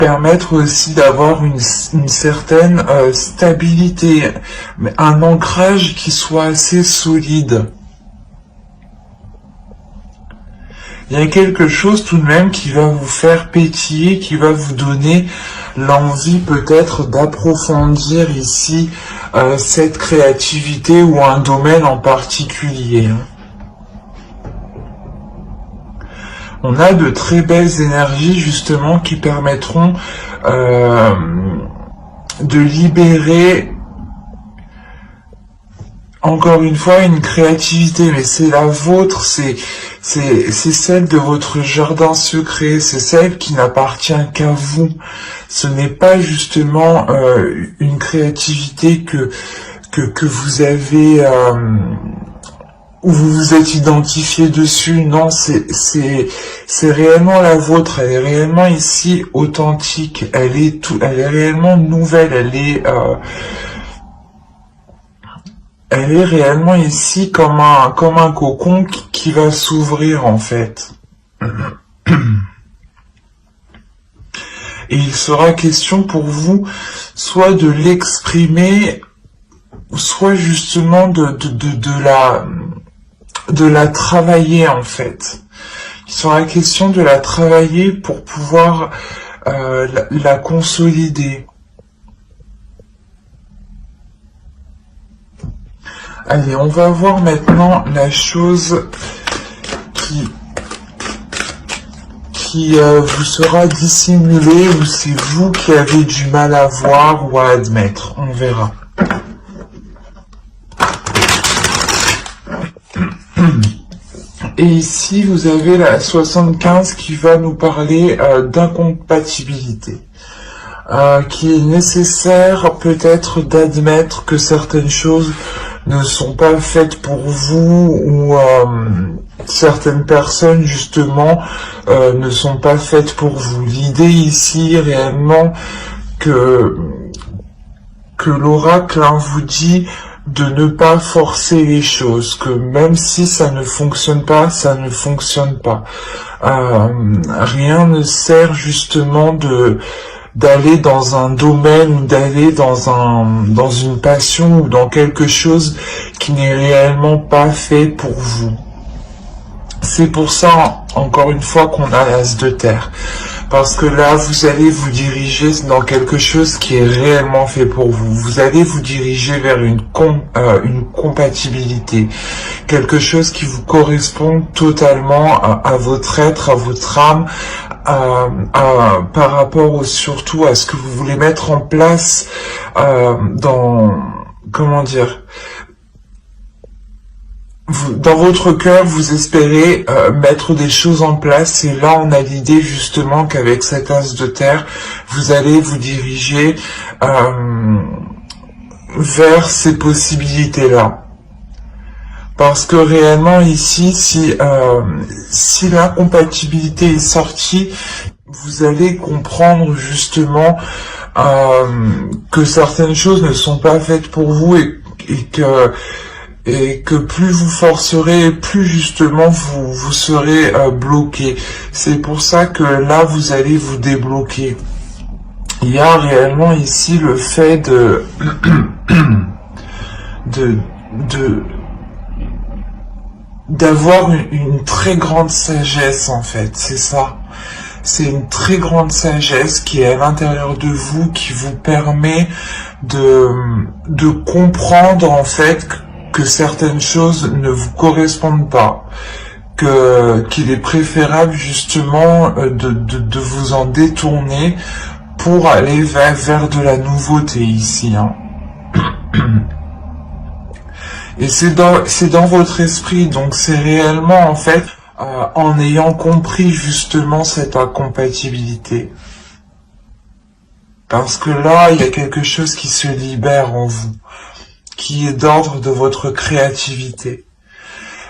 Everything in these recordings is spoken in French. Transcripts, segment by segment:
permettre aussi d'avoir une certaine stabilité, un ancrage qui soit assez solide. Il y a quelque chose tout de même qui va vous faire pétiller, qui va vous donner l'envie peut-être d'approfondir ici cette créativité ou un domaine en particulier. On a de très belles énergies justement qui permettront de libérer encore une fois une créativité, mais c'est la vôtre, c'est celle de votre jardin secret, c'est celle qui n'appartient qu'à vous. Ce n'est pas justement une créativité que vous avez où vous vous êtes identifié dessus. Non, c'est réellement la vôtre. Elle est réellement ici authentique. Elle est réellement nouvelle. Elle est réellement ici comme un cocon qui va s'ouvrir en fait. Et il sera question pour vous soit de l'exprimer, soit justement de la travailler en fait. Il sera question de la travailler pour pouvoir la consolider. Allez, on va voir maintenant la chose qui vous sera dissimulée, ou c'est vous qui avez du mal à voir ou à admettre. On verra. Et ici, vous avez la 75 qui va nous parler d'incompatibilité. Qui est nécessaire peut-être d'admettre que certaines choses ne sont pas faites pour vous, ou certaines personnes justement ne sont pas faites pour vous. L'idée ici réellement que l'oracle vous dit de ne pas forcer les choses, que même si ça ne fonctionne pas, ça ne fonctionne pas. Rien ne sert justement d'aller dans un domaine, d'aller dans une passion ou dans quelque chose qui n'est réellement pas fait pour vous. C'est pour ça, encore une fois, qu'on a l'as de terre. Parce que là, vous allez vous diriger dans quelque chose qui est réellement fait pour vous. Vous allez vous diriger vers une compatibilité. Quelque chose qui vous correspond totalement à votre être, à votre âme, par rapport surtout à ce que vous voulez mettre en place dans votre cœur, vous espérez mettre des choses en place, et là on a l'idée justement qu'avec cet as de terre, vous allez vous diriger vers ces possibilités-là. Parce que réellement ici, si l'incompatibilité est sortie, vous allez comprendre justement que certaines choses ne sont pas faites pour vous, et que plus vous forcerez, plus justement vous serez bloqué. C'est pour ça que là vous allez vous débloquer. Il y a réellement ici le fait d'avoir une très grande sagesse en fait, c'est ça. C'est une très grande sagesse qui est à l'intérieur de vous, qui vous permet de comprendre en fait que certaines choses ne vous correspondent pas, qu'il est préférable justement de vous en détourner pour aller vers de la nouveauté ici. Et c'est dans votre esprit, donc c'est réellement en fait en ayant compris justement cette incompatibilité. Parce que là, il y a quelque chose qui se libère en vous, qui est d'ordre de votre créativité.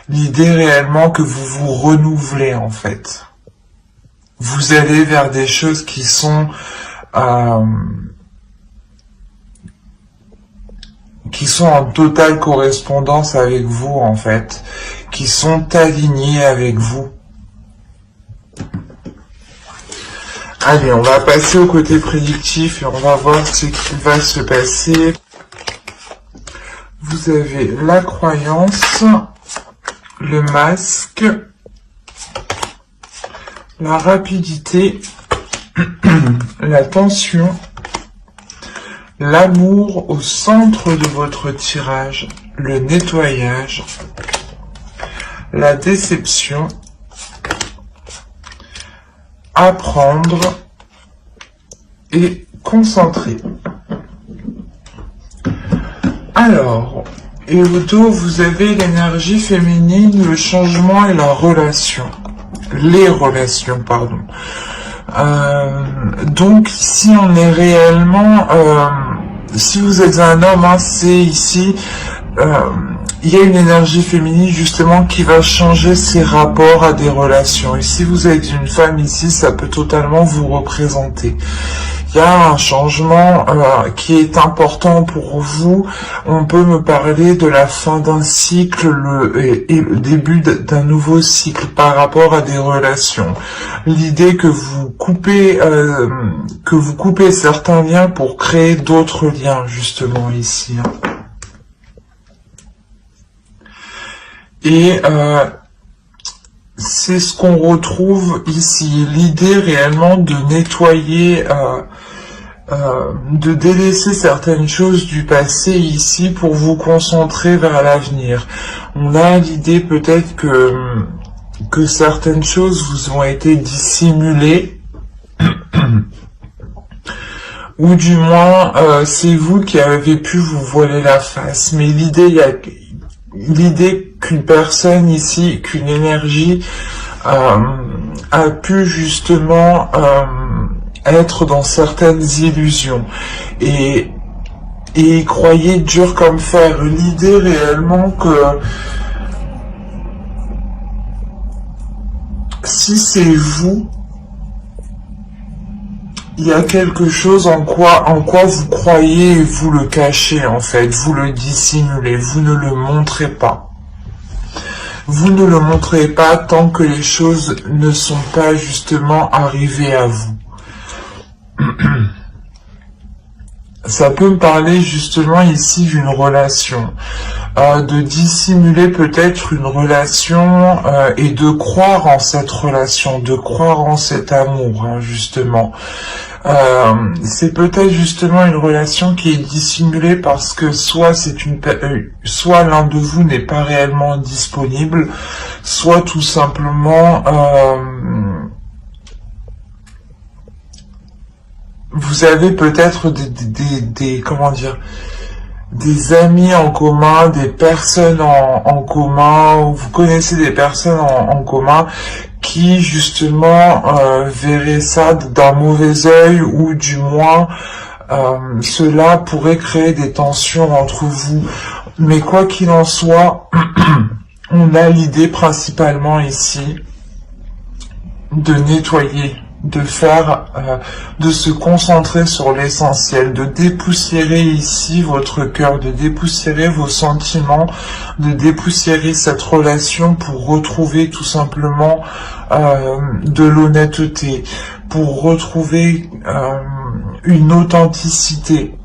L'idée réellement que vous vous renouvelez en fait. Vous allez vers des choses qui sont en totale correspondance avec vous en fait, qui sont alignées avec vous. Allez, on va passer au côté prédictif et on va voir ce qui va se passer. Vous avez la croyance, le masque, la rapidité, la tension, l'amour au centre de votre tirage, le nettoyage, la déception, apprendre et concentrer. Alors, et au dos, vous avez l'énergie féminine, le changement et la relation. Les relations, pardon. Donc ici on est réellement, si vous êtes un homme, hein, c'est ici, il y a une énergie féminine justement qui va changer ses rapports à des relations. Et si vous êtes une femme ici, ça peut totalement vous représenter. Il y a un changement qui est important pour vous. On peut me parler de la fin d'un cycle et le début d'un nouveau cycle par rapport à des relations. L'idée que vous coupez certains liens pour créer d'autres liens justement ici. Et c'est ce qu'on retrouve ici. L'idée réellement de nettoyer, de délaisser certaines choses du passé ici pour vous concentrer vers l'avenir. On a l'idée peut-être que certaines choses vous ont été dissimulées, ou du moins c'est vous qui avez pu vous voiler la face. Mais l'idée qu'une personne ici, qu'une énergie a pu justement être dans certaines illusions et y croyez dur comme fer. L'idée réellement que si c'est vous, il y a quelque chose en quoi vous croyez et vous le cachez en fait, vous le dissimulez, vous ne le montrez pas. Vous ne le montrez pas tant que les choses ne sont pas justement arrivées à vous. Ça peut me parler justement ici d'une relation, de dissimuler peut-être une relation et de croire en cette relation, de croire en cet amour, hein, justement. C'est peut-être justement une relation qui est dissimulée parce que soit soit l'un de vous n'est pas réellement disponible, soit tout simplement vous avez peut-être des amis en commun, des personnes en commun, ou vous connaissez des personnes en commun qui justement verraient ça d'un mauvais œil, ou du moins cela pourrait créer des tensions entre vous. Mais quoi qu'il en soit, on a l'idée principalement ici de nettoyer, de faire, de se concentrer sur l'essentiel, de dépoussiérer ici votre cœur, de dépoussiérer vos sentiments, de dépoussiérer cette relation pour retrouver tout simplement de l'honnêteté, pour retrouver une authenticité.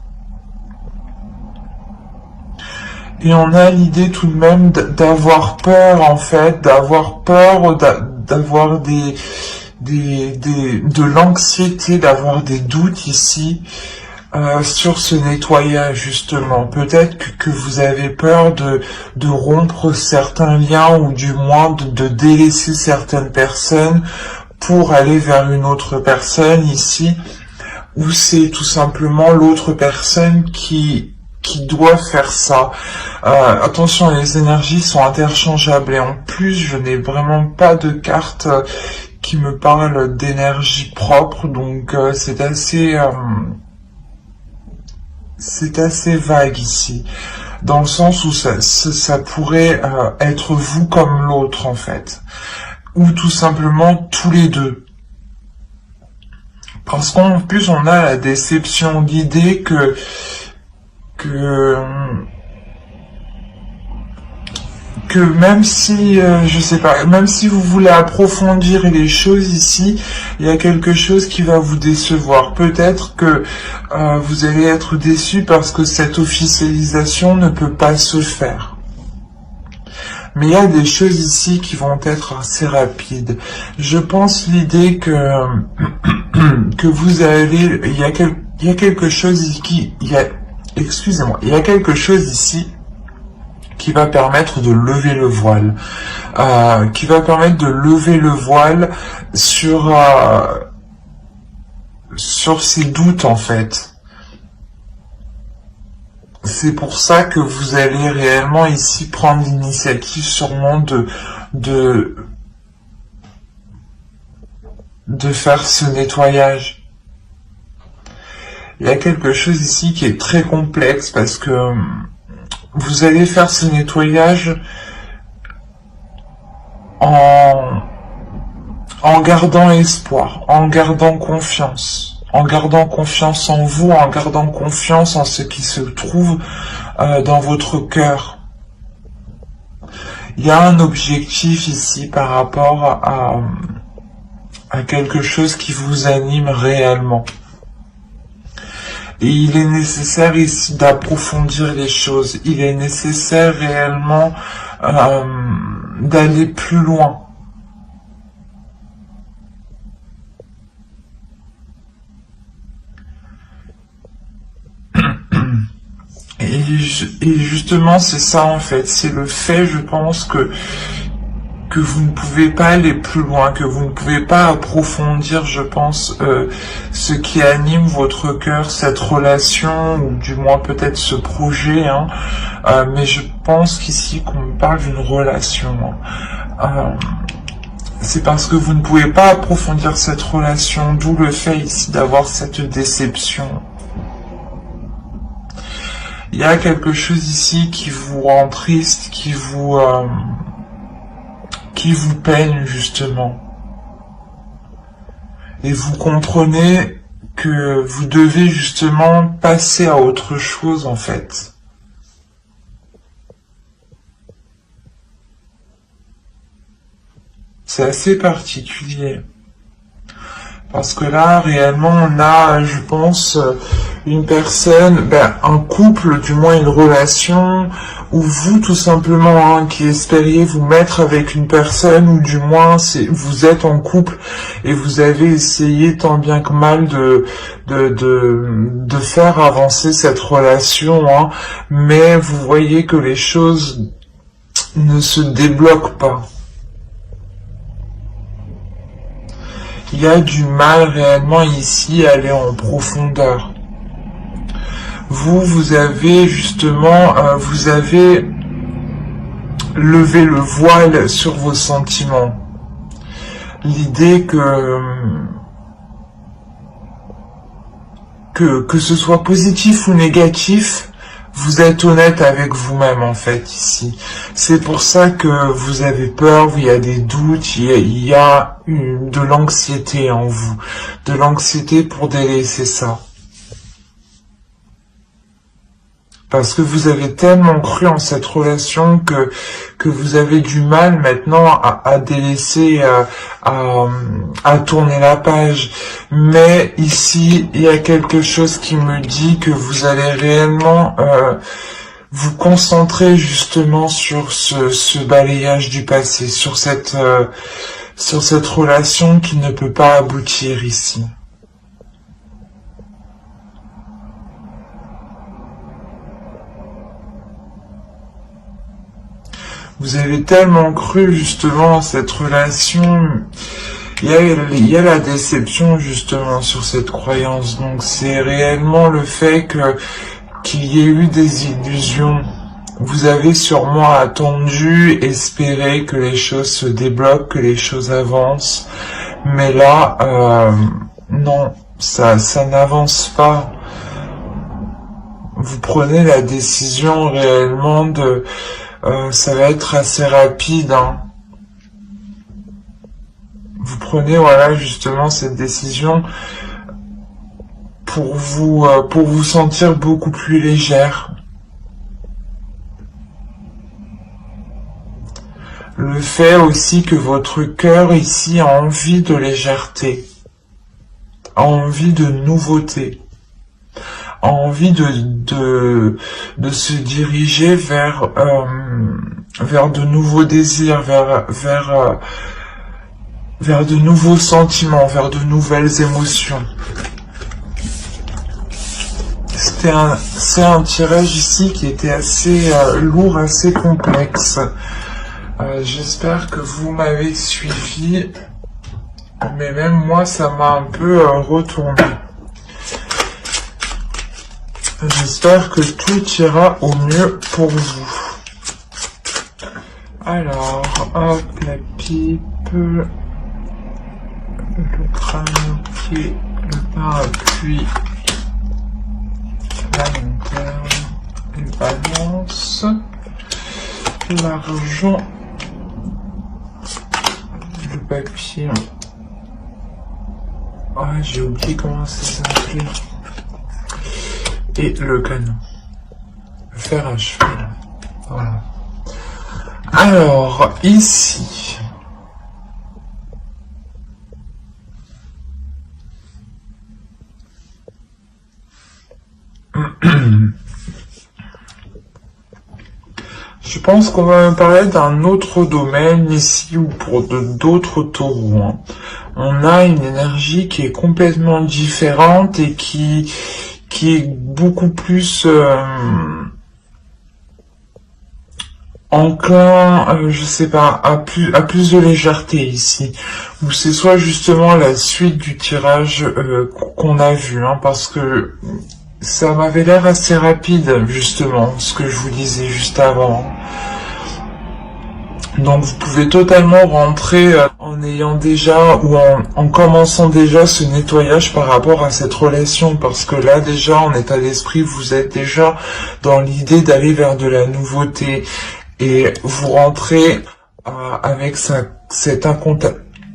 Et on a l'idée tout de même d'avoir peur en fait, d'avoir peur, d'avoir de l'anxiété, d'avoir des doutes ici sur ce nettoyage justement. Peut-être que vous avez peur de rompre certains liens, ou du moins de délaisser certaines personnes pour aller vers une autre personne ici, ou c'est tout simplement l'autre personne qui doit faire ça. Attention, les énergies sont interchangeables et en plus je n'ai vraiment pas de carte qui me parle d'énergie propre, donc c'est assez vague ici, dans le sens où ça pourrait être vous comme l'autre en fait, ou tout simplement tous les deux. Parce qu'en plus on a la déception, l'idée que que même si, je sais pas, même si vous voulez approfondir les choses ici, il y a quelque chose qui va vous décevoir. Peut-être que vous allez être déçu parce que cette officialisation ne peut pas se faire. Mais il y a des choses ici qui vont être assez rapides. Je pense l'idée que que vous allez, il y a quelque chose qui, excusez-moi, il y a quelque chose ici qui va permettre de lever le voile, sur ces doutes en fait. C'est pour ça que vous allez réellement ici prendre l'initiative sûrement de faire ce nettoyage. Il y a quelque chose ici qui est très complexe parce que vous allez faire ce nettoyage en gardant espoir, en gardant confiance en vous, en gardant confiance en ce qui se trouve dans votre cœur. Il y a un objectif ici par rapport à quelque chose qui vous anime réellement. Et il est nécessaire ici d'approfondir les choses. Il est nécessaire réellement d'aller plus loin. Et justement, c'est ça en fait. C'est le fait, je pense, que vous ne pouvez pas aller plus loin, que vous ne pouvez pas approfondir, je pense, ce qui anime votre cœur, cette relation, ou du moins peut-être ce projet, hein. Mais je pense qu'ici qu'on me parle d'une relation. C'est parce que vous ne pouvez pas approfondir cette relation, d'où le fait ici d'avoir cette déception. Il y a quelque chose ici qui vous rend triste, qui vous peine justement. Et vous comprenez que vous devez justement passer à autre chose en fait. C'est assez particulier. Parce que là, réellement, on a, je pense, une personne, un couple, du moins une relation, ou vous, tout simplement, hein, qui espériez vous mettre avec une personne, ou du moins, vous êtes en couple, et vous avez essayé tant bien que mal de faire avancer cette relation, hein, mais vous voyez que les choses ne se débloquent pas. Il y a du mal réellement ici à aller en profondeur. Vous avez justement, vous avez levé le voile sur vos sentiments. L'idée que ce soit positif ou négatif, vous êtes honnête avec vous-même en fait ici. C'est pour ça que vous avez peur, il y a des doutes, il y a de l'anxiété en vous. De l'anxiété pour délaisser ça. Parce que vous avez tellement cru en cette relation que vous avez du mal maintenant à délaisser, à tourner la page. Mais ici, il y a quelque chose qui me dit que vous allez réellement vous concentrer justement sur ce balayage du passé, sur cette relation qui ne peut pas aboutir ici. Vous avez tellement cru justement à cette relation, il y a la déception justement sur cette croyance. Donc c'est réellement le fait qu'il y ait eu des illusions. Vous avez sûrement attendu, espéré que les choses se débloquent, que les choses avancent. Mais là, non, ça n'avance pas. Vous prenez la décision réellement de... ça va être assez rapide, hein. Vous prenez, voilà, justement, cette décision pour vous sentir beaucoup plus légère. le fait aussi que votre cœur ici a envie de légèreté, a envie de nouveauté, a envie de se diriger vers de nouveaux désirs, vers de nouveaux sentiments, vers de nouvelles émotions. C'est un tirage ici qui était assez lourd, assez complexe. J'espère que vous m'avez suivi, mais même moi ça m'a un peu retourné. J'espère que tout ira au mieux pour vous. Alors, hop, la pipe, le crâne, pied, le parapluie, la lanterne, les balances, l'argent, le papier. Ah, j'ai oublié comment ça s'appelait. Et le canon. Le fer à cheval. Voilà. Alors, ici. Je pense qu'on va me parler d'un autre domaine ici, ou pour d'autres taureaux. Hein. On a une énergie qui est complètement différente et qui est beaucoup plus enclin, je sais pas, à plus de légèreté ici. Ou c'est soit justement la suite du tirage qu'on a vu, hein, parce que ça m'avait l'air assez rapide, justement, ce que je vous disais juste avant. Donc vous pouvez totalement rentrer en ayant déjà, ou en commençant déjà ce nettoyage par rapport à cette relation, parce que là déjà en état d'esprit vous êtes déjà dans l'idée d'aller vers de la nouveauté, et vous rentrez avec cette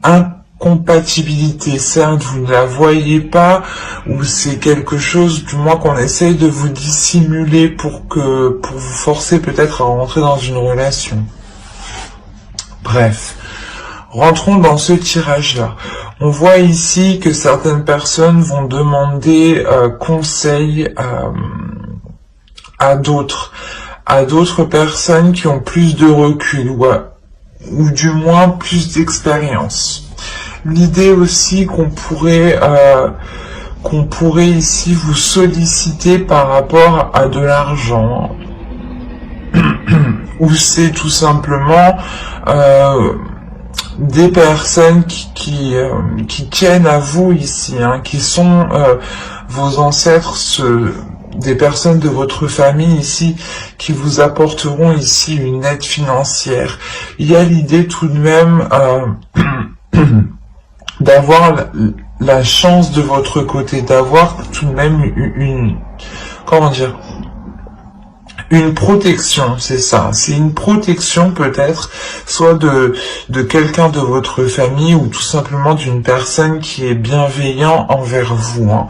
incompatibilité. Certes vous ne la voyez pas, ou c'est quelque chose du moins qu'on essaye de vous dissimuler pour vous forcer peut-être à rentrer dans une relation. Bref, rentrons dans ce tirage-là. On voit ici que certaines personnes vont demander conseil à d'autres personnes qui ont plus de recul ou du moins plus d'expérience. L'idée aussi qu'on pourrait ici vous solliciter par rapport à de l'argent. Ou c'est tout simplement des personnes qui tiennent à vous ici, hein, qui sont vos ancêtres, des personnes de votre famille ici, qui vous apporteront ici une aide financière. Il y a l'idée tout de même d'avoir la chance de votre côté, d'avoir tout de même une protection, c'est ça. C'est une protection peut-être, soit de quelqu'un de votre famille, ou tout simplement d'une personne qui est bienveillant envers vous. Hein.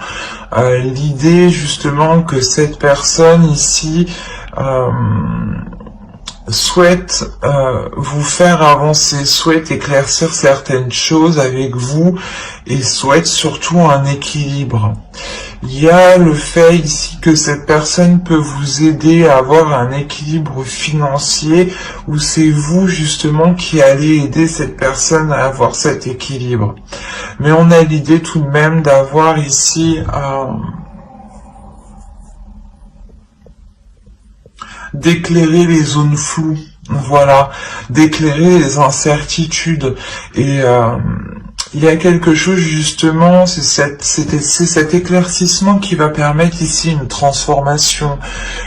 L'idée justement que cette personne ici souhaite vous faire avancer, souhaite éclaircir certaines choses avec vous, et souhaite surtout un équilibre. Il y a le fait ici que cette personne peut vous aider à avoir un équilibre financier, ou c'est vous justement qui allez aider cette personne à avoir cet équilibre. Mais on a l'idée tout de même d'avoir ici d'éclairer les zones floues, voilà, d'éclairer les incertitudes, et il y a quelque chose justement, c'est cet éclaircissement qui va permettre ici une transformation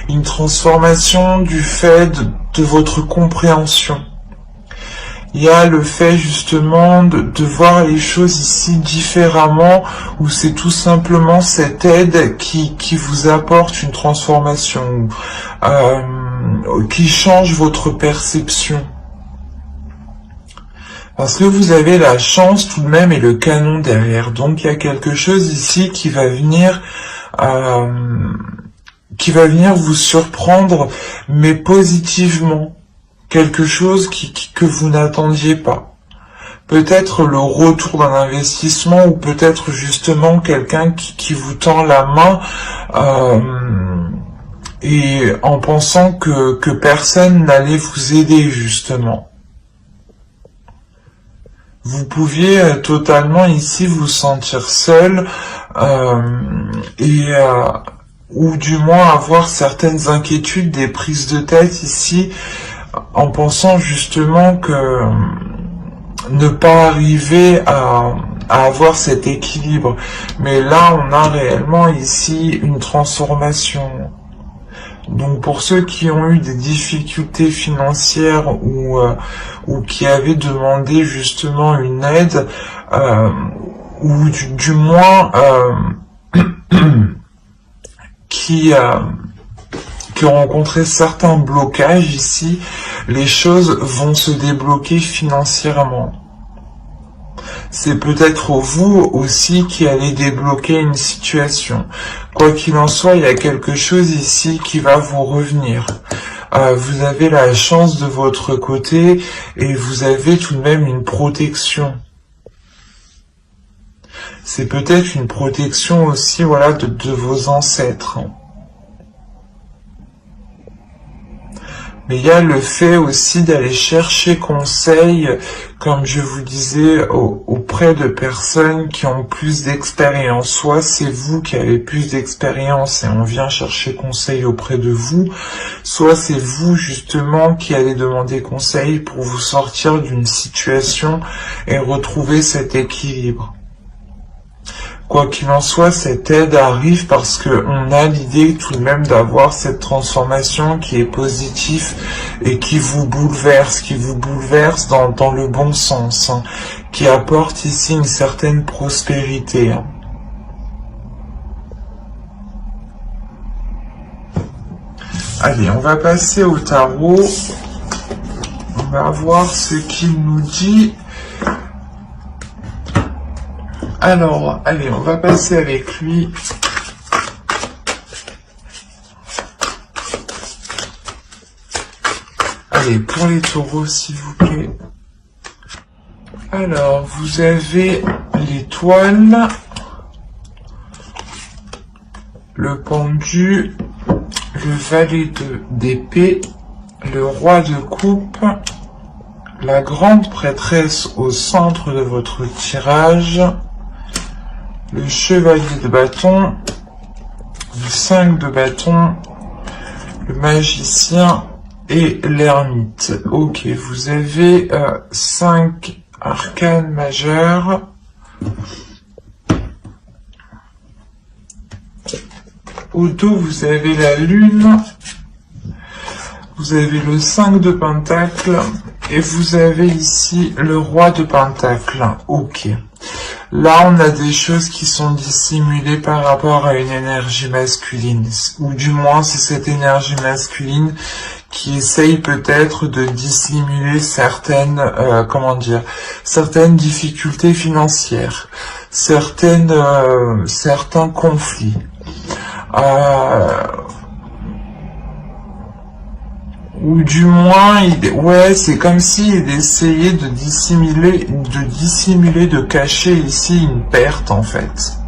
du fait de votre compréhension. Il y a le fait justement de voir les choses ici différemment, où c'est tout simplement cette aide qui vous apporte une transformation, qui change votre perception. Parce que vous avez la chance tout de même et le canon derrière. Donc il y a quelque chose ici qui va venir vous surprendre, mais positivement. quelque chose que vous n'attendiez pas. Peut-être le retour d'un investissement, ou peut-être justement quelqu'un qui vous tend la main et en pensant que personne n'allait vous aider justement. Vous pouviez totalement ici vous sentir seul ou du moins avoir certaines inquiétudes, des prises de tête ici, en pensant justement que ne pas arriver à avoir cet équilibre. Mais là, on a réellement ici une transformation. Donc pour ceux qui ont eu des difficultés financières ou qui avaient demandé justement une aide, ou du moins qui ont rencontré certains blocages ici, les choses vont se débloquer financièrement. C'est peut-être vous aussi qui allez débloquer une situation. Quoi qu'il en soit, il y a quelque chose ici qui va vous revenir. Vous avez la chance de votre côté et vous avez tout de même une protection. C'est peut-être une protection aussi, voilà, de vos ancêtres. Mais il y a le fait aussi d'aller chercher conseil, comme je vous disais, auprès de personnes qui ont plus d'expérience. Soit c'est vous qui avez plus d'expérience et on vient chercher conseil auprès de vous, soit c'est vous justement qui allez demander conseil pour vous sortir d'une situation et retrouver cet équilibre. Quoi qu'il en soit, cette aide arrive parce que on a l'idée tout de même d'avoir cette transformation qui est positive et qui vous bouleverse dans le bon sens, hein, qui apporte ici une certaine prospérité. Hein. Allez, on va passer au tarot. On va voir ce qu'il nous dit. Alors, allez, on va passer avec lui. Allez, pour les taureaux, s'il vous plaît. Alors, vous avez l'étoile, le pendu, le valet d'épée, le roi de coupe, la grande prêtresse au centre de votre tirage, le chevalier de bâton, le 5 de bâton, le magicien et l'ermite. Ok, vous avez 5 arcanes majeures. Au dos, vous avez la lune, vous avez le 5 de pentacle et vous avez ici le roi de pentacle. Ok. Là, on a des choses qui sont dissimulées par rapport à une énergie masculine, ou du moins c'est cette énergie masculine qui essaye peut-être de dissimuler certaines, certaines difficultés financières, certains conflits. Ou du moins, c'est comme s'il essayait de dissimuler, de cacher ici une perte en fait.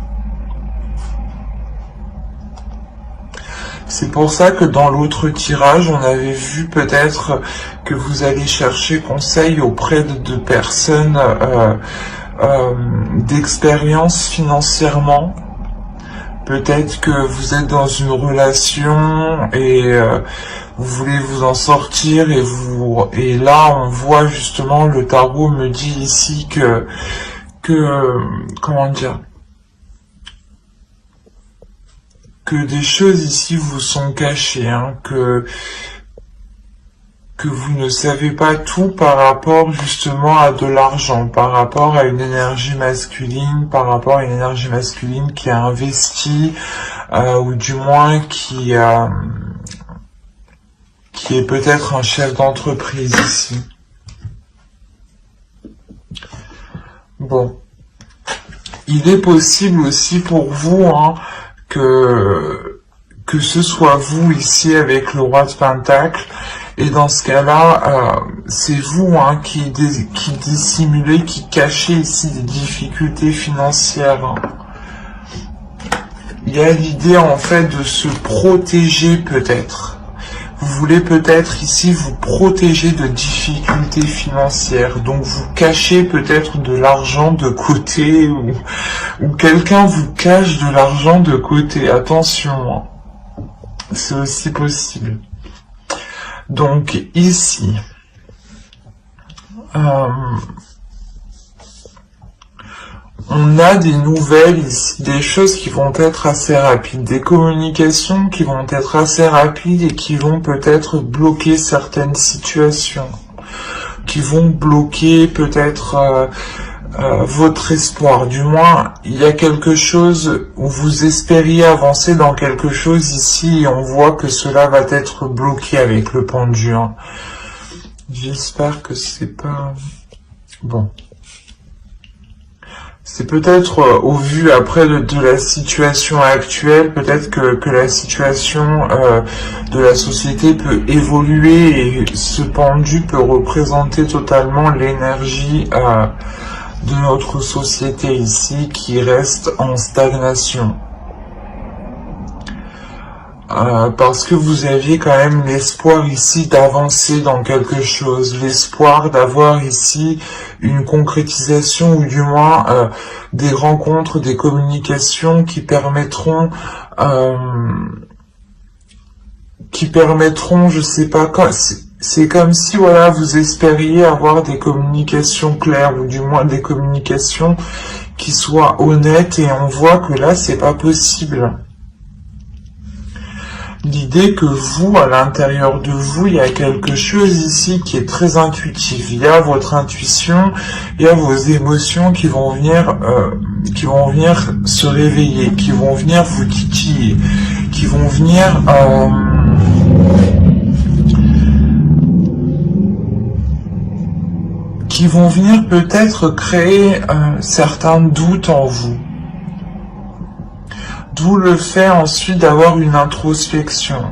C'est pour ça que dans l'autre tirage, on avait vu peut-être que vous allez chercher conseil auprès de personnes d'expérience financièrement. Peut-être que vous êtes dans une relation et vous voulez vous en sortir et là on voit justement, le tarot me dit ici que des choses ici vous sont cachées, hein, que vous ne savez pas tout par rapport justement à de l'argent, par rapport à une énergie masculine, qui a investi, ou du moins qui est peut-être un chef d'entreprise ici. Bon. Il est possible aussi pour vous, hein, que ce soit vous ici avec le roi de pentacle Et dans ce cas-là, c'est vous hein, qui dissimulez, qui cachez ici des difficultés financières. Hein. Il y a l'idée en fait de se protéger peut-être. Vous voulez peut-être ici vous protéger de difficultés financières. Donc vous cachez peut-être de l'argent de côté ou quelqu'un vous cache de l'argent de côté. Attention, hein. C'est aussi possible. Donc ici, on a des nouvelles ici, des choses qui vont être assez rapides, des communications qui vont être assez rapides et qui vont peut-être bloquer certaines situations, qui vont bloquer peut-être votre espoir. Du moins, il y a quelque chose où vous espériez avancer dans quelque chose ici et on voit que cela va être bloqué avec le pendu. Hein. J'espère que c'est pas... Bon. C'est peut-être au vu après de la situation actuelle, peut-être que la situation de la société peut évoluer et ce pendu peut représenter totalement l'énergie de notre société ici qui reste en stagnation. Parce que vous aviez quand même l'espoir ici d'avancer dans quelque chose, l'espoir d'avoir ici une concrétisation ou du moins des rencontres, des communications qui permettront, je sais pas, c'est comme si voilà vous espériez avoir des communications claires ou du moins des communications qui soient honnêtes et on voit que là c'est pas possible. L'idée que vous, à l'intérieur de vous, il y a quelque chose ici qui est très intuitif. Il y a votre intuition, il y a vos émotions qui vont venir se réveiller, qui vont venir vous titiller, qui vont venir peut-être créer certains doutes en vous. D'où le fait ensuite d'avoir une introspection.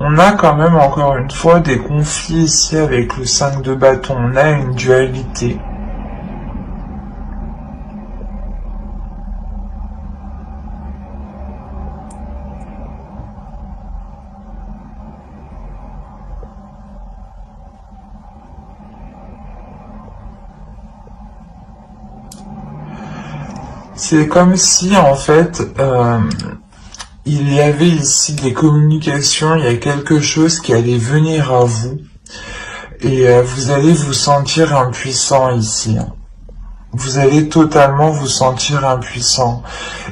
On a quand même encore une fois des conflits ici avec le 5 de bâton. On a une dualité. C'est comme si, en fait, il y avait ici des communications, il y a quelque chose qui allait venir à vous, et vous allez vous sentir impuissant ici. Vous allez totalement vous sentir impuissant.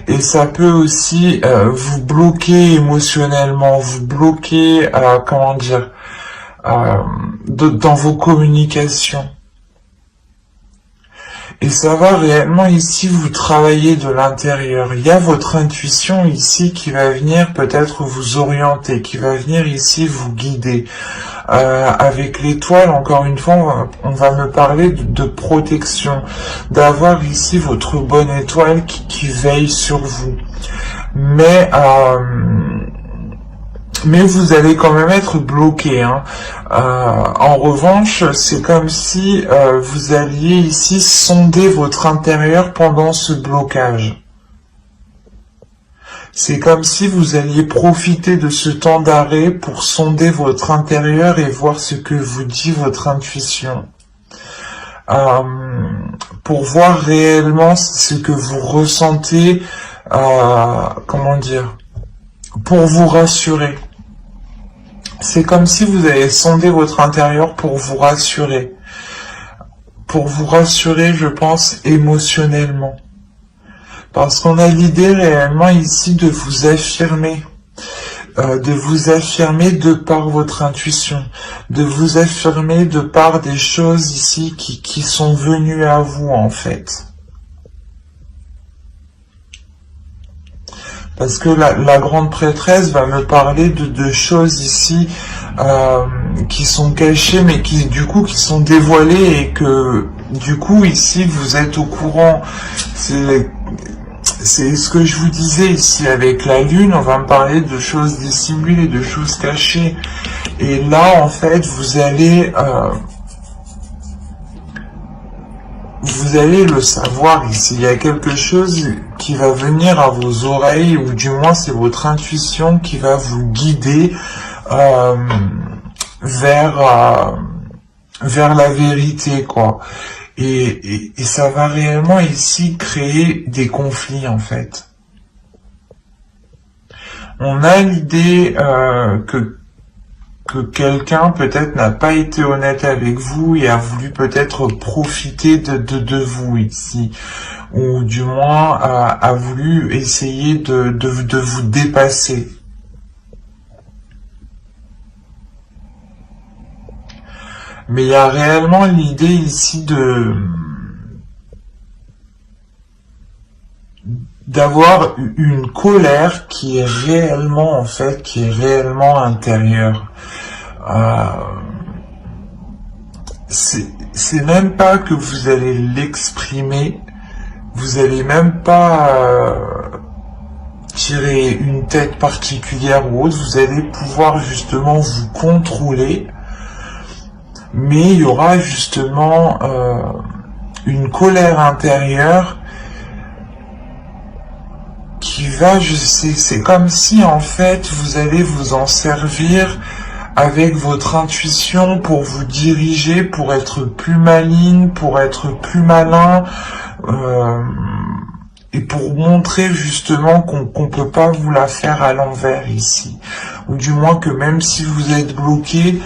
Et ça peut aussi vous bloquer émotionnellement, vous bloquer, dans vos communications. Et ça va réellement ici vous travailler de l'intérieur. Il y a votre intuition ici qui va venir peut-être vous orienter, qui va venir ici vous guider. Avec l'étoile, encore une fois, on va me parler de protection, d'avoir ici votre bonne étoile qui veille sur vous. Mais vous allez quand même être bloqué. Hein. En revanche, c'est comme si vous alliez ici sonder votre intérieur pendant ce blocage. C'est comme si vous alliez profiter de ce temps d'arrêt pour sonder votre intérieur et voir ce que vous dit votre intuition. Pour voir réellement ce que vous ressentez, pour vous rassurer. C'est comme si vous avez sondé votre intérieur pour vous rassurer. Pour vous rassurer, je pense, émotionnellement. Parce qu'on a l'idée réellement ici de vous affirmer. De par votre intuition. De vous affirmer de par des choses ici qui sont venues à vous, en fait. Parce que la grande prêtresse va me parler de choses ici qui sont cachées, mais qui sont dévoilées et que du coup ici vous êtes au courant. c'est ce que je vous disais ici avec la lune, on va me parler de choses dissimulées, de choses cachées. Et là, en fait, vous allez le savoir ici. Il y a quelque chose qui va venir à vos oreilles, ou du moins c'est votre intuition qui va vous guider vers la vérité, quoi. Et ça va réellement ici créer des conflits, en fait. On a l'idée que quelqu'un peut-être n'a pas été honnête avec vous et a voulu peut-être profiter de vous ici, ou du moins a voulu essayer de vous dépasser. Mais il y a réellement l'idée ici d'avoir une colère qui est réellement, en fait, qui est réellement intérieure. C'est même pas que vous allez l'exprimer, vous allez même pas tirer une tête particulière ou autre, vous allez pouvoir justement vous contrôler, mais il y aura justement une colère intérieure qui va, c'est comme si en fait vous allez vous en servir avec votre intuition pour vous diriger, pour être plus maligne, pour être plus malin, et pour montrer justement qu'on peut pas vous la faire à l'envers ici, ou du moins que même si vous êtes bloqué,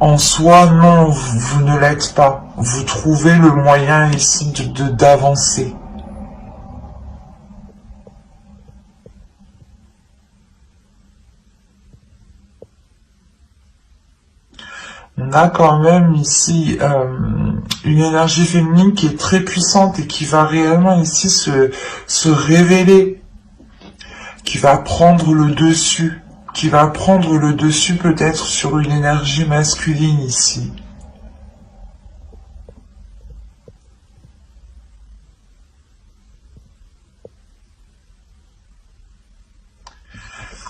en soi, non, vous ne l'êtes pas. Vous trouvez le moyen ici d'avancer. On a quand même ici une énergie féminine qui est très puissante et qui va réellement ici se révéler, qui va prendre le dessus. Qui va prendre le dessus peut-être sur une énergie masculine ici.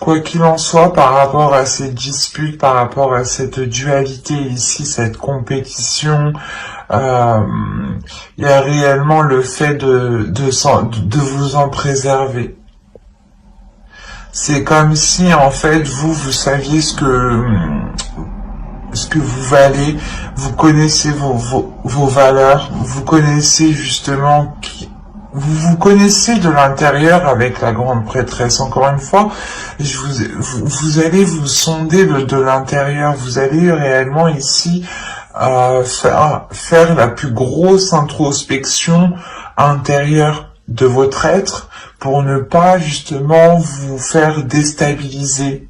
Quoi qu'il en soit, par rapport à ces disputes, par rapport à cette dualité ici, cette compétition, il y a réellement le fait de vous en préserver. C'est comme si, en fait, vous saviez ce que vous valez, vous connaissez vos valeurs, vous connaissez justement vous connaissez de l'intérieur avec la grande prêtresse. Encore une fois, vous allez vous sonder de l'intérieur, vous allez réellement ici faire la plus grosse introspection intérieure de votre être, pour ne pas justement vous faire déstabiliser.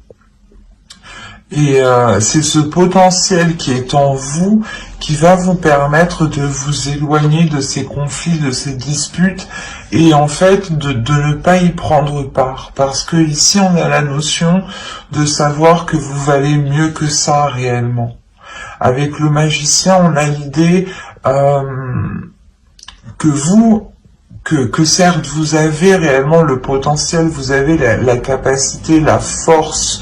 Et c'est ce potentiel qui est en vous qui va vous permettre de vous éloigner de ces conflits, de ces disputes, et en fait de ne pas y prendre part. Parce que ici on a la notion de savoir que vous valez mieux que ça réellement. Avec le magicien, on a l'idée que certes vous avez réellement le potentiel, vous avez la capacité, la force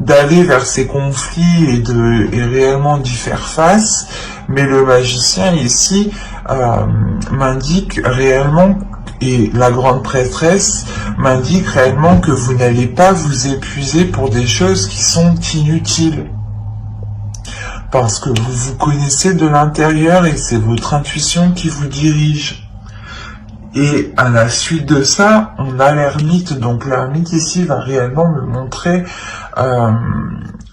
d'aller vers ces conflits et réellement d'y faire face, mais le magicien ici m'indique réellement, et la grande prêtresse m'indique réellement que vous n'allez pas vous épuiser pour des choses qui sont inutiles. Parce que vous vous connaissez de l'intérieur et c'est votre intuition qui vous dirige. Et à la suite de ça, on a l'ermite. Donc l'ermite ici va réellement me montrer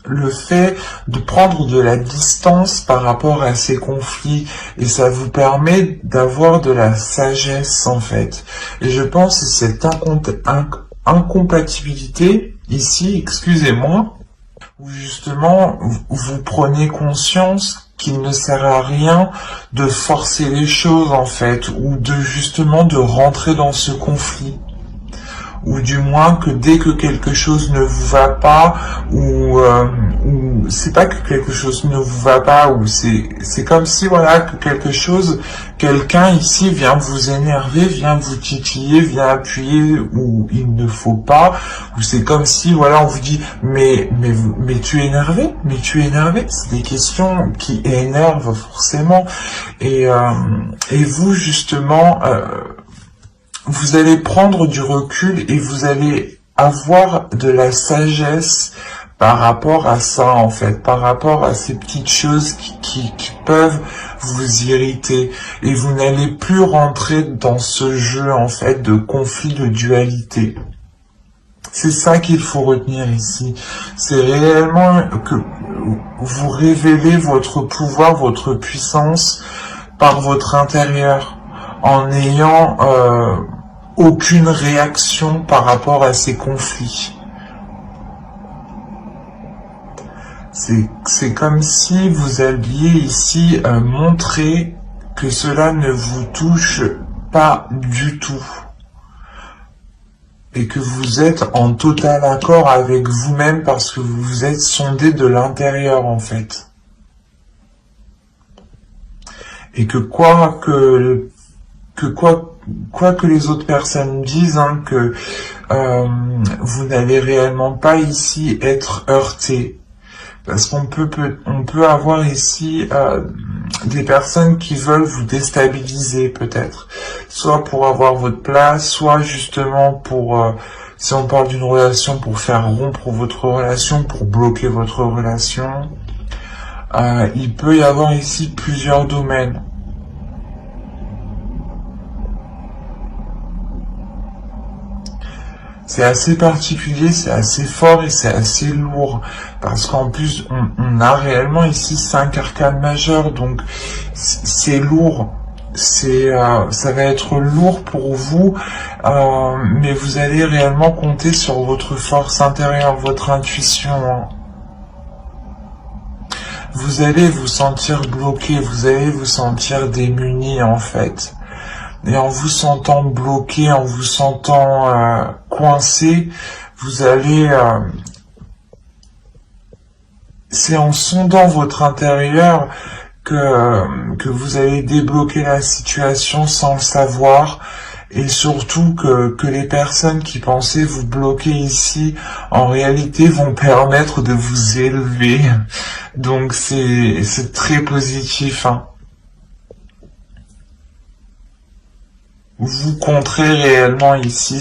le fait de prendre de la distance par rapport à ces conflits. Et ça vous permet d'avoir de la sagesse en fait. Et je pense que cette incompatibilité ici, excusez-moi, où justement vous prenez conscience qu'il ne sert à rien de forcer les choses en fait, ou de rentrer dans ce conflit, ou du moins que dès que quelque chose ne vous va pas, ou c'est pas que quelque chose ne vous va pas, ou c'est comme si, voilà, que quelqu'un ici vient vous énerver, vient vous titiller, vient appuyer où il ne faut pas, ou c'est comme si, voilà, on vous dit, mais tu es énervé, c'est des questions qui énervent forcément, et vous, justement, vous allez prendre du recul et vous allez avoir de la sagesse par rapport à ça, en fait, par rapport à ces petites choses qui peuvent vous irriter. Et vous n'allez plus rentrer dans ce jeu, en fait, de conflit, de dualité. C'est ça qu'il faut retenir ici. C'est réellement que vous révélez votre pouvoir, votre puissance par votre intérieur, en n'ayant aucune réaction par rapport à ces conflits. C'est comme si vous alliez ici montrer que cela ne vous touche pas du tout. Et que vous êtes en total accord avec vous-même parce que vous vous êtes sondé de l'intérieur, en fait. Et que quoi que les autres personnes disent, hein, que vous n'allez réellement pas ici être heurté. Parce qu'on peut avoir ici des personnes qui veulent vous déstabiliser peut-être. Soit pour avoir votre place, soit justement pour, si on parle d'une relation, pour faire rompre votre relation, pour bloquer votre relation. Il peut y avoir ici plusieurs domaines. C'est assez particulier, c'est assez fort et c'est assez lourd. Parce qu'en plus, on a réellement ici 5 arcanes majeures, donc c'est lourd. Ça va être lourd pour vous, mais vous allez réellement compter sur votre force intérieure, votre intuition. Hein. Vous allez vous sentir bloqué, vous allez vous sentir démuni, en fait. Et en vous sentant bloqué, en vous sentant coincé, vous allez... c'est en sondant votre intérieur que vous allez débloquer la situation sans le savoir. Et surtout que les personnes qui pensaient vous bloquer ici, en réalité, vont permettre de vous élever. Donc c'est très positif, hein. Vous contrez réellement ici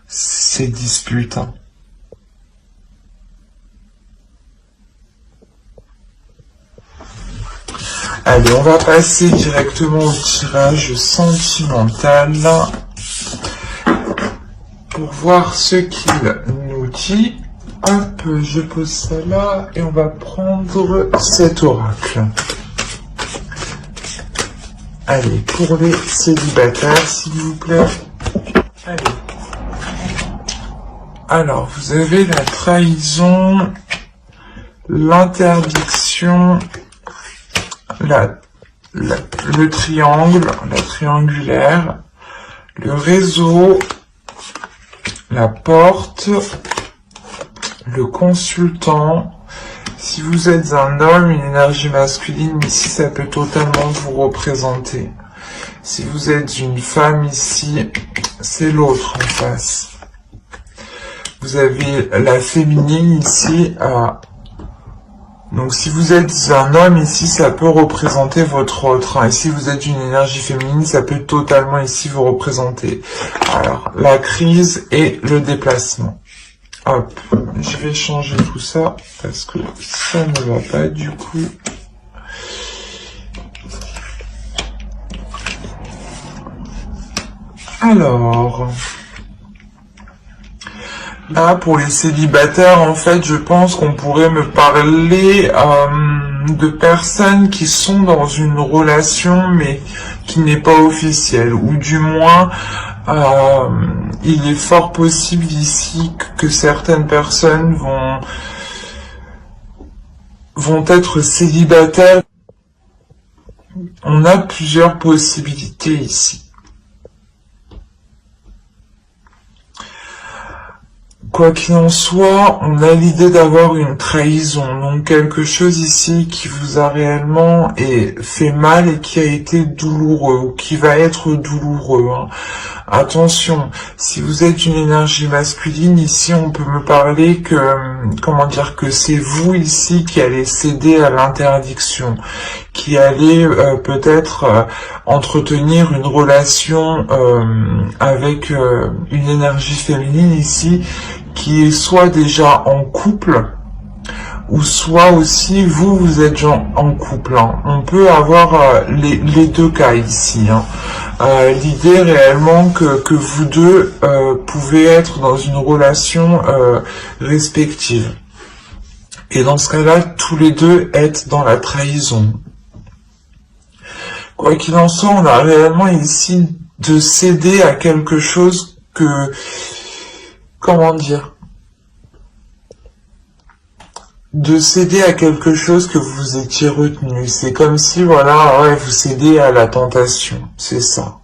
ces disputes. Hein. Allez, on va passer directement au tirage sentimental pour voir ce qu'il nous dit. Hop, je pose ça là et on va prendre cet oracle. Allez, pour les célibataires, s'il vous plaît. Allez. Alors, vous avez la trahison, l'interdiction, le triangle, la triangulaire, le réseau, la porte, le consultant. Si vous êtes un homme, une énergie masculine, ici, ça peut totalement vous représenter. Si vous êtes une femme, ici, c'est l'autre en face. Vous avez la féminine, ici. Donc, si vous êtes un homme, ici, ça peut représenter votre autre. Et si vous êtes une énergie féminine, ça peut totalement, ici, vous représenter. Alors, la crise et le déplacement. Hop, je vais changer tout ça parce que ça ne va pas du coup. Alors, là pour les célibataires, en fait, je pense qu'on pourrait me parler de personnes qui sont dans une relation mais qui n'est pas officielle, ou du moins il est fort possible ici que certaines personnes vont être célibataires. On a plusieurs possibilités ici. quoi qu'il en soit, on a l'idée d'avoir une trahison, donc quelque chose ici qui vous a réellement fait mal et qui a été douloureux, ou qui va être douloureux. Hein. Attention, si vous êtes une énergie masculine, ici on peut me parler que, comment dire, que c'est vous ici qui allez céder à l'interdiction, qui allez peut-être entretenir une relation avec une énergie féminine ici, qui est soit déjà en couple, ou soit aussi vous êtes en couple. Hein. On peut avoir les deux cas ici. Hein. L'idée réellement que vous deux pouvez être dans une relation respective. Et dans ce cas-là, tous les deux êtes dans la trahison. Quoi qu'il en soit, on a réellement ici de céder à quelque chose que, comment dire, de céder à quelque chose que vous étiez retenu. C'est comme si, voilà, ouais, vous cédez à la tentation, c'est ça.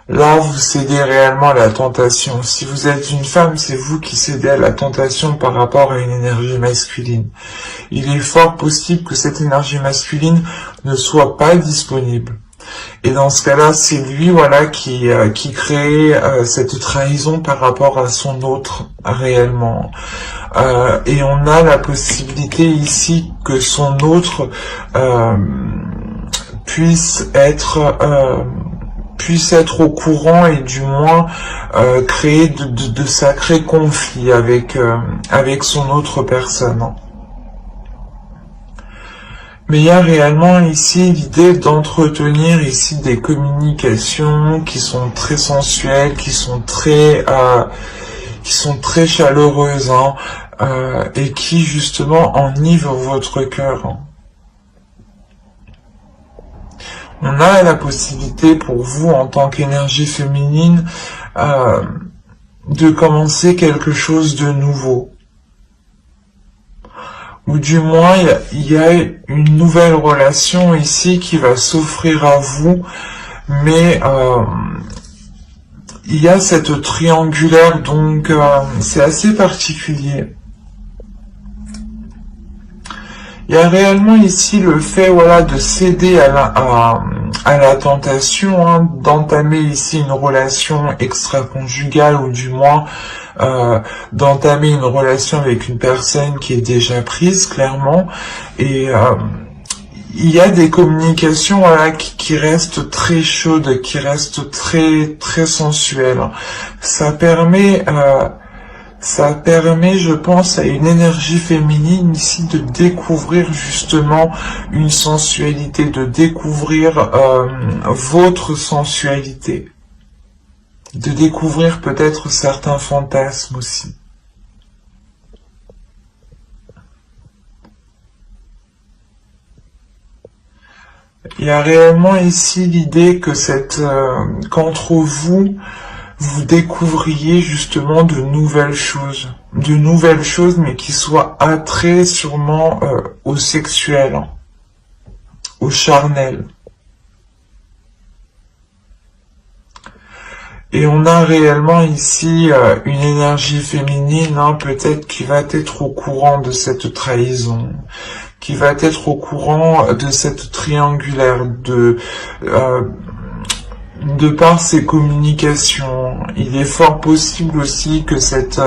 Là, vous cédez réellement à la tentation. Si vous êtes une femme, c'est vous qui cédez à la tentation par rapport à une énergie masculine. Il est fort possible que cette énergie masculine ne soit pas disponible. Et dans ce cas-là, c'est lui, voilà, qui crée cette trahison par rapport à son autre, réellement. Et on a la possibilité ici que son autre puisse être au courant et du moins créer de sacrés conflits avec son autre personne. Mais il y a réellement ici l'idée d'entretenir ici des communications qui sont très sensuelles, qui sont très chaleureuses, hein, et qui justement enivrent votre cœur. Hein. On a la possibilité pour vous, en tant qu'énergie féminine, de commencer quelque chose de nouveau. Ou du moins, il y a une nouvelle relation ici qui va s'offrir à vous, mais il y a cette triangulaire, donc c'est assez particulier. Il y a réellement ici le fait, voilà, de céder à la tentation, hein, d'entamer ici une relation extra-conjugale, ou du moins d'entamer une relation avec une personne qui est déjà prise, clairement. Et il y a des communications, voilà, qui restent très chaudes, qui restent très sensuelles. Ça permet, je pense, à une énergie féminine ici de découvrir justement une sensualité, de découvrir votre sensualité, de découvrir peut-être certains fantasmes aussi. Il y a réellement ici l'idée que qu'entre vous, vous découvriez justement de nouvelles choses, mais qui soient attraits sûrement au sexuel, hein, au charnel. Et on a réellement ici une énergie féminine, hein, peut-être qui va être au courant de cette trahison, qui va être au courant de cette triangulaire, de par ses communications. Il est fort possible aussi que cette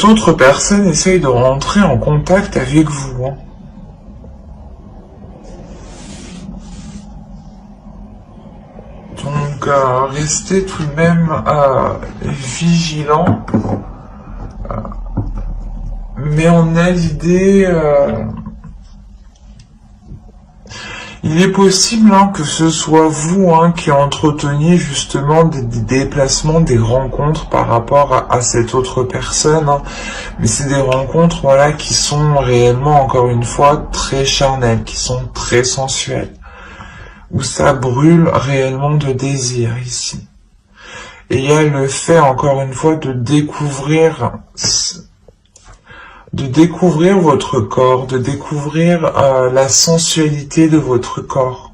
autre personne essaye de rentrer en contact avec vous. Hein. Donc, restez tout de même vigilant. Mais on a l'idée... il est possible, hein, que ce soit vous, hein, qui entreteniez justement des déplacements, des rencontres par rapport à cette autre personne. Hein. Mais c'est des rencontres, voilà, qui sont réellement, encore une fois, très charnelles, qui sont très sensuelles. Où ça brûle réellement de désir ici. Et il y a le fait, encore une fois, de découvrir votre corps, de découvrir la sensualité de votre corps.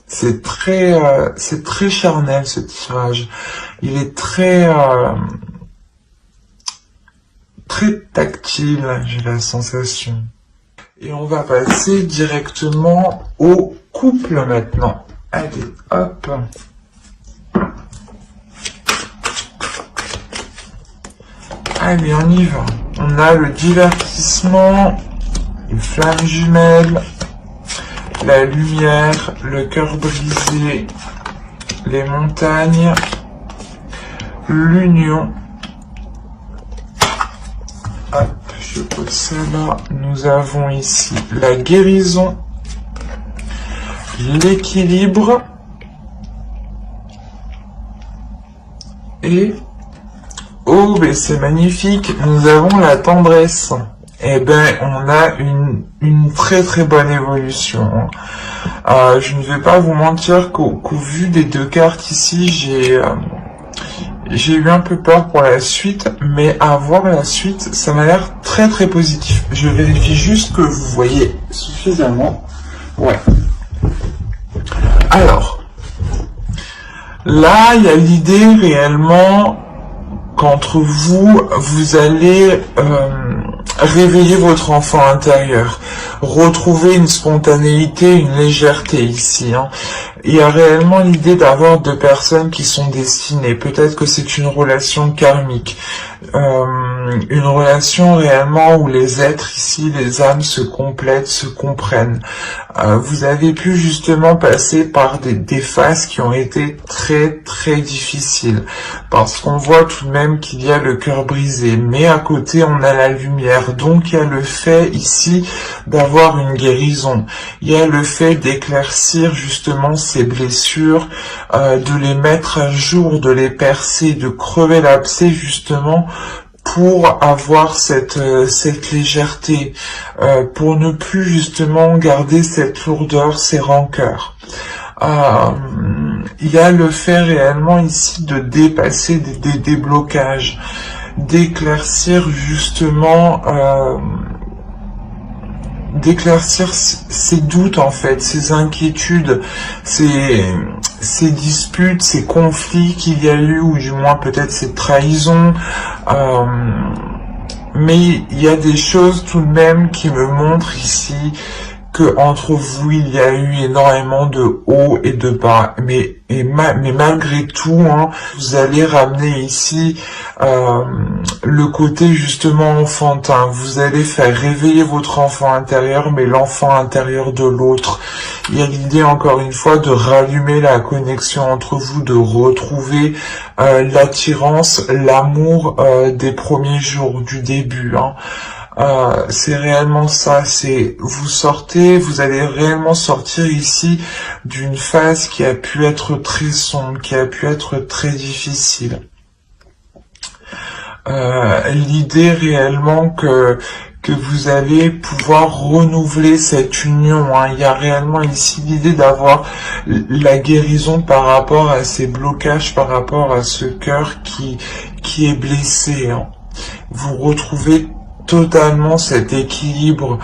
C'est très charnel ce tirage. Il est très tactile, j'ai la sensation. Et on va passer directement au couple maintenant. Allez, hop. Allez, on y va. On a le divertissement, les flammes jumelles, la lumière, le cœur brisé, les montagnes, l'union. Hop, je pose ça là. Nous avons ici la guérison, l'équilibre et... oh, mais c'est magnifique, nous avons la tendresse. Eh ben, on a une très bonne évolution. Je ne vais pas vous mentir qu'au vu des deux cartes ici, j'ai eu un peu peur pour la suite, mais à voir la suite, ça m'a l'air très positif. Je vérifie juste que vous voyez suffisamment. Ouais. Alors, là, il y a l'idée réellement qu'entre vous, vous allez réveiller votre enfant intérieur, retrouver une spontanéité, une légèreté ici. Il y a réellement l'idée d'avoir deux personnes qui sont destinées. Peut-être que c'est une relation karmique, une relation réellement où les êtres ici, les âmes se complètent, se comprennent. Vous avez pu justement passer par des phases qui ont été très difficiles, parce qu'on voit tout de même qu'il y a le cœur brisé, mais à côté on a la lumière. Donc il y a le fait ici d'avoir une guérison, il y a le fait d'éclaircir justement ces blessures, de les mettre à jour, de les percer, de crever l'abcès justement pour avoir cette légèreté, pour ne plus justement garder cette lourdeur, ces rancœurs. Il y a le fait réellement ici de dépasser des déblocages, d'éclaircir justement, d'éclaircir ces doutes en fait, ces inquiétudes, ces disputes, ces conflits qu'il y a eu, ou du moins peut-être ces trahisons, mais il y a des choses tout de même qui me montrent ici que entre vous il y a eu énormément de hauts et de bas, mais malgré tout, vous allez ramener ici le côté justement enfantin. Vous allez faire réveiller votre enfant intérieur, mais l'enfant intérieur de l'autre. Il y a l'idée encore une fois de rallumer la connexion entre vous, de retrouver l'attirance, l'amour des premiers jours, du début. C'est réellement ça, vous allez réellement sortir ici d'une phase qui a pu être très sombre, qui a pu être très difficile. L'idée réellement que vous allez pouvoir renouveler cette union. Il y a réellement ici l'idée d'avoir la guérison par rapport à ces blocages, par rapport à ce cœur qui est blessé. Vous retrouvez totalement cet équilibre,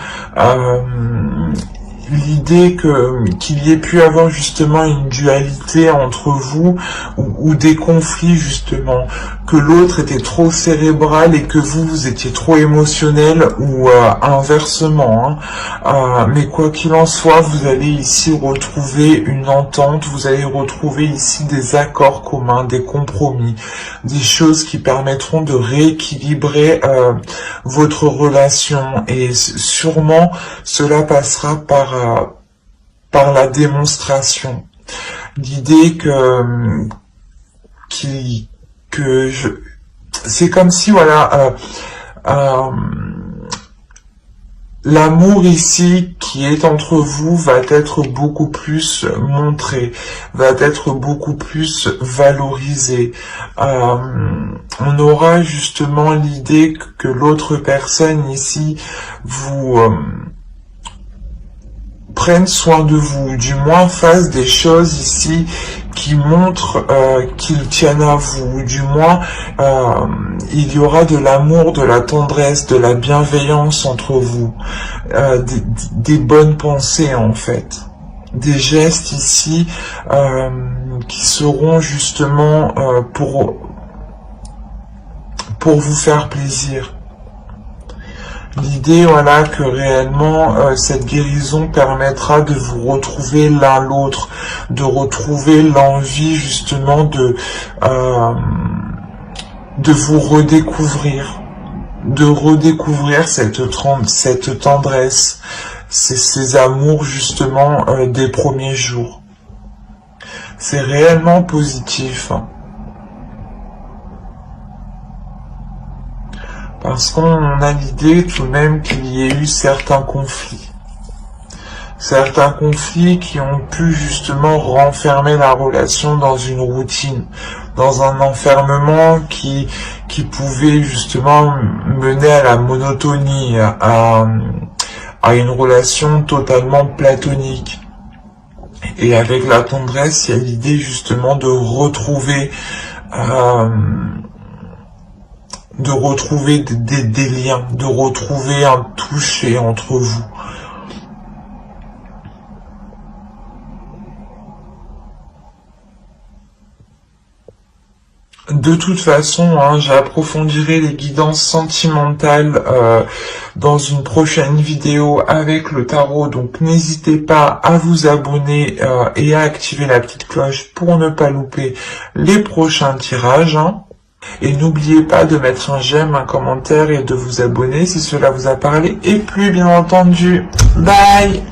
l'idée qu'il y ait pu avoir justement une dualité entre vous, ou des conflits justement, que l'autre était trop cérébral et que vous étiez trop émotionnel, ou inversement. Mais quoi qu'il en soit, vous allez ici retrouver une entente, vous allez retrouver ici des accords communs, des compromis, des choses qui permettront de rééquilibrer votre relation, et sûrement cela passera par la démonstration. L'idée c'est comme si voilà, l'amour ici qui est entre vous va être beaucoup plus montré, va être beaucoup plus valorisé. On aura justement l'idée que l'autre personne ici vous prenne soin de vous, du moins fasse des choses ici qui montrent qu'ils tiennent à vous, du moins il y aura de l'amour, de la tendresse, de la bienveillance entre vous, des bonnes pensées en fait. des gestes ici qui seront justement pour vous faire plaisir. L'idée, voilà, que réellement cette guérison permettra de vous retrouver l'un l'autre, de retrouver l'envie justement de vous redécouvrir, de redécouvrir cette tendresse, ces amours justement des premiers jours. C'est réellement positif. Parce qu'on a l'idée tout de même qu'il y ait eu certains conflits. Certains conflits qui ont pu justement renfermer la relation dans une routine, dans un enfermement qui pouvait justement mener à la monotonie, à une relation totalement platonique. Et avec la tendresse, il y a l'idée justement de retrouver des liens, de retrouver un toucher entre vous. De toute façon, j'approfondirai les guidances sentimentales dans une prochaine vidéo avec le tarot, donc n'hésitez pas à vous abonner et à activer la petite cloche pour ne pas louper les prochains tirages. Et n'oubliez pas de mettre un j'aime, un commentaire et de vous abonner si cela vous a parlé et plu, bien entendu. Bye!